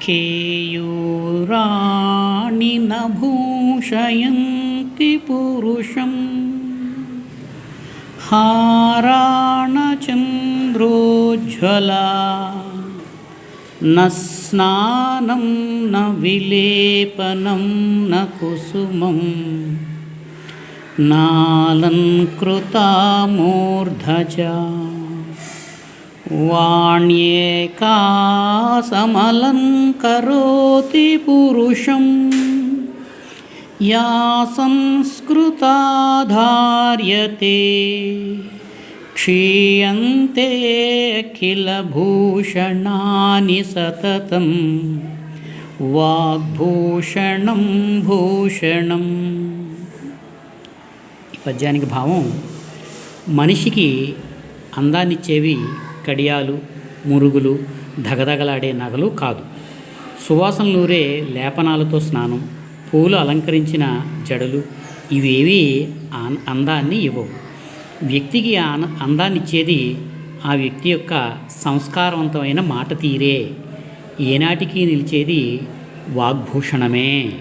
కేయూరాణి నభూషయంతి పురుషం హారాణచంద్రోజ్వలా న స్నానం న విలేపనం న కుసుమం నాలంకృతా మూర్ధజా వాణ్యేకా సమలంకరోతి పురుషం యా సంస్కృతా ధార్యతే క్షీయంతే అఖిలభూషణాని సతతం వాగ్భూషణం భూషణం. ఈ పద్యానికి భావం, మనిషికి అందాన్నిచ్చేవి కడియాలు, మురుగులు, ధగధగలాడే నగలు కాదు. సువాసనలూరే లేపనాలతో స్నానం, పూలు అలంకరించిన జడలు ఇవేవి అందాన్ని ఇవ్వవు. వ్యక్తికి అందాన్నిచ్చేది ఆ వ్యక్తి యొక్క సంస్కారవంతమైన మాట తీరే. ఏనాటికి నిలిచేది వాగ్భూషణమే.